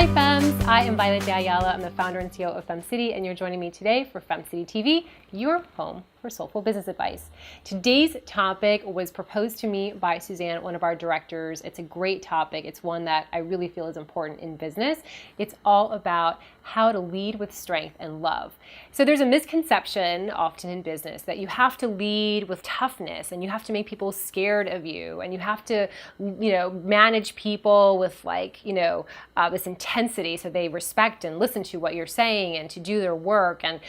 Hi FEMS, I am Violette de Ayala. I'm the founder and CEO of FemCity, and you're joining me today for FemCity TV, your home for soulful business advice. Today's topic was proposed to me by Suzanne, one of our directors. It's a great topic. It's one that I really feel is important in business. It's all about how to lead with strength and love. So there's a misconception often in business that you have to lead with toughness and you have to make people scared of you and you have to, manage people with this intensity so they respect and listen to what you're saying and to do their work. And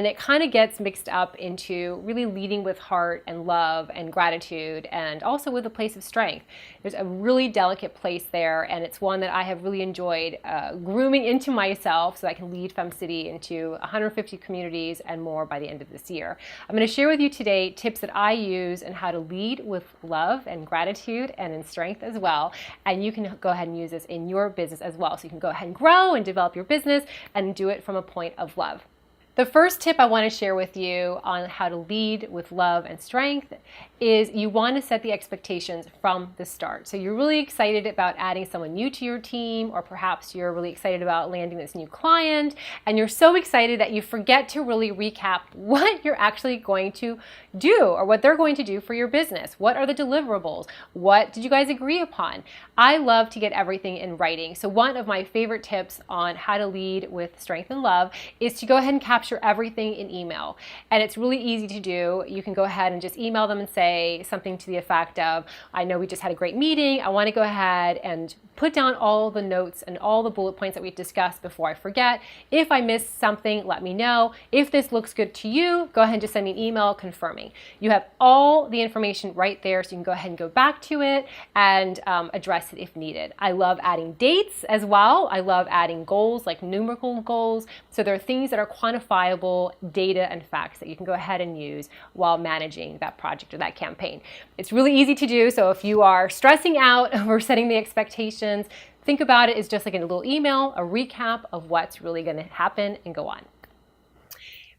it kind of gets mixed up into really leading with heart and love and gratitude and also with a place of strength. There's a really delicate place there, and it's one that I have really enjoyed grooming into myself so that I can lead FemCity into 150 communities and more by the end of this year. I'm going to share with you today tips that I use and how to lead with love and gratitude and in strength as well. And you can go ahead and use this in your business as well. So you can go ahead and grow and develop your business and do it from a point of love. The first tip I want to share with you on how to lead with love and strength is you want to set the expectations from the start. So you're really excited about adding someone new to your team, or perhaps you're really excited about landing this new client, and you're so excited that you forget to really recap what you're actually going to do or what they're going to do for your business. What are the deliverables? What did you guys agree upon? I love to get everything in writing. So one of my favorite tips on how to lead with strength and love is to go ahead and capture everything in email. And it's really easy to do. You can go ahead and just email them and say something to the effect of, I know we just had a great meeting. I want to go ahead and put down all the notes and all the bullet points that we've discussed before I forget. If I missed something, let me know. If this looks good to you, go ahead and just send me an email confirming. You have all the information right there, so you can go ahead and go back to it and address it if needed. I love adding dates as well. I love adding goals, like numerical goals. So there are things that are quantifiable data and facts that you can go ahead and use while managing that project or that campaign. It's really easy to do. So if you are stressing out over setting the expectations, think about it as just like a little email, a recap of what's really going to happen and go on.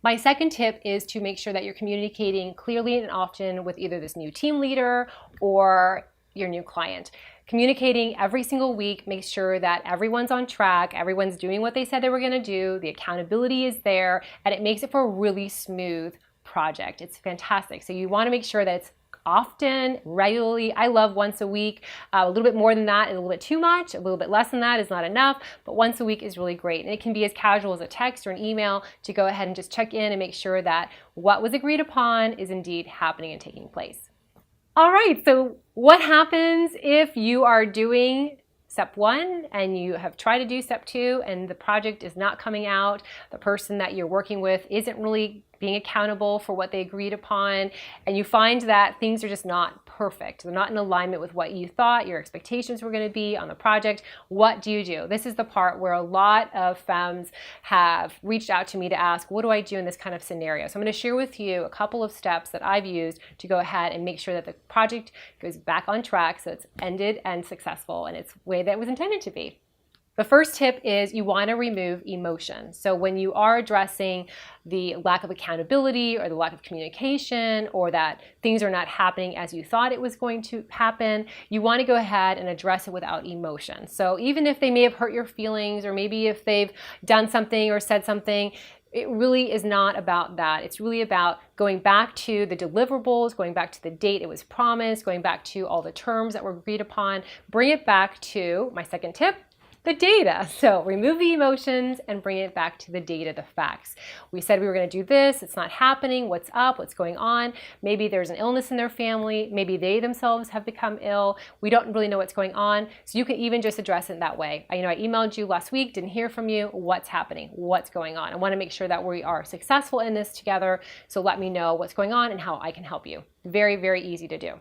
My second tip is to make sure that you're communicating clearly and often with either this new team leader or your new client. Communicating every single week, make sure that everyone's on track, everyone's doing what they said they were going to do, the accountability is there, and it makes it for a really smooth project. It's fantastic. So you want to make sure that it's often, regularly. I love once a week. A little bit more than that is a little bit too much. A little bit less than that is not enough, but once a week is really great. And it can be as casual as a text or an email to go ahead and just check in and make sure that what was agreed upon is indeed happening and taking place. All right, so what happens if you are doing step one and you have tried to do step two and the project is not coming out, the person that you're working with isn't really being accountable for what they agreed upon, and you find that things are just not perfect. They're not in alignment with what you thought your expectations were going to be on the project. What do you do? This is the part where a lot of FEMs have reached out to me to ask, what do I do in this kind of scenario? So I'm going to share with you a couple of steps that I've used to go ahead and make sure that the project goes back on track so it's ended and successful in its way that it was intended to be. The first tip is you want to remove emotion. So when you are addressing the lack of accountability or the lack of communication or that things are not happening as you thought it was going to happen, you want to go ahead and address it without emotion. So even if they may have hurt your feelings or maybe if they've done something or said something, it really is not about that. It's really about going back to the deliverables, going back to the date it was promised, going back to all the terms that were agreed upon. Bring it back to my second tip, the data. So remove the emotions and bring it back to the data, the facts. We said we were going to do this. It's not happening. What's up? What's going on? Maybe there's an illness in their family. Maybe they themselves have become ill. We don't really know what's going on. So you can even just address it that way. I emailed you last week, didn't hear from you. What's happening? What's going on? I want to make sure that we are successful in this together. So let me know what's going on and how I can help you. Very, very easy to do.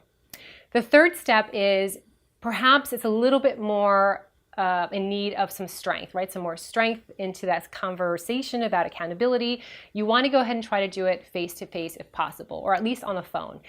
The third step is perhaps it's a little bit more in need of some strength, right? Some more strength into that conversation about accountability. You want to go ahead and try to do it face to face if possible, or at least on the phone.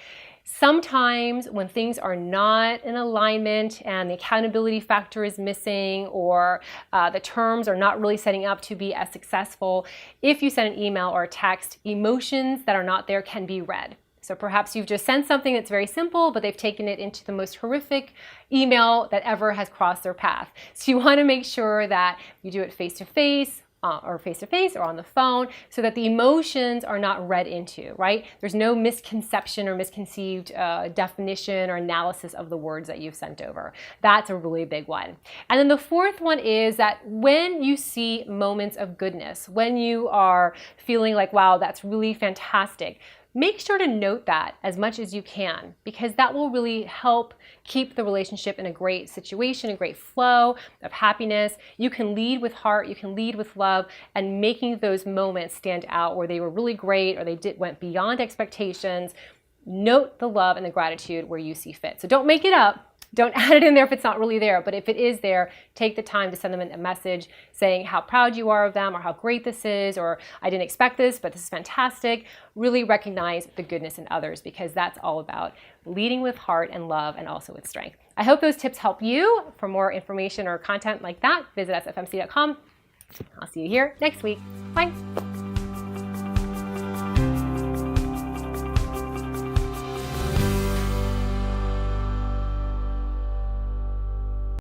Sometimes when things are not in alignment and the accountability factor is missing or the terms are not really setting up to be as successful, if you send an email or a text, emotions that are not there can be read. So perhaps you've just sent something that's very simple, but they've taken it into the most horrific email that ever has crossed their path. So you want to make sure that you do it face-to-face or on the phone, so that the emotions are not read into, right? There's no misconception or misconceived definition or analysis of the words that you've sent over. That's a really big one. And then the fourth one is that when you see moments of goodness, when you are feeling like, wow, that's really fantastic, make sure to note that as much as you can, because that will really help keep the relationship in a great situation, a great flow of happiness. You can lead with heart, you can lead with love, and making those moments stand out where they were really great or they went beyond expectations. Note the love and the gratitude where you see fit. So don't make it up. Don't add it in there if it's not really there, but if it is there, take the time to send them a message saying how proud you are of them or how great this is, or I didn't expect this, but this is fantastic. Really recognize the goodness in others, because that's all about leading with heart and love and also with strength. I hope those tips help you. For more information or content like that, visit us at femcity.com. I'll see you here next week. Bye.